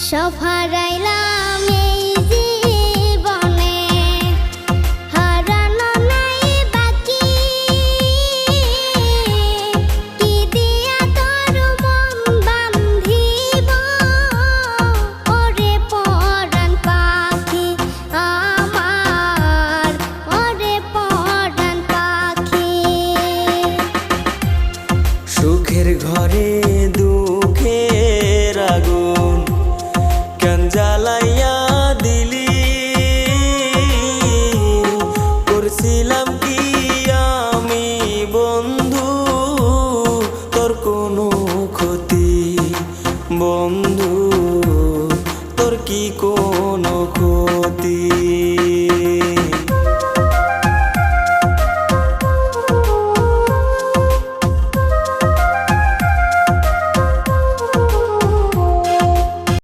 সব হারাইলাম এই জীবনে, হারানো নাই বাকি। কি দিয়া তোর মন বান্ধিব, ওরে পরাণ পাখি আমার, ওরে পরাণ পাখি। সুখের ঘরে দুঃখের আগুন কেন জ্বালাইয়া দিলি, করছিলাম কি আমি বন্ধু তোর কোনো ক্ষতি, বন্ধু তোর কি কোনো ক্ষতি।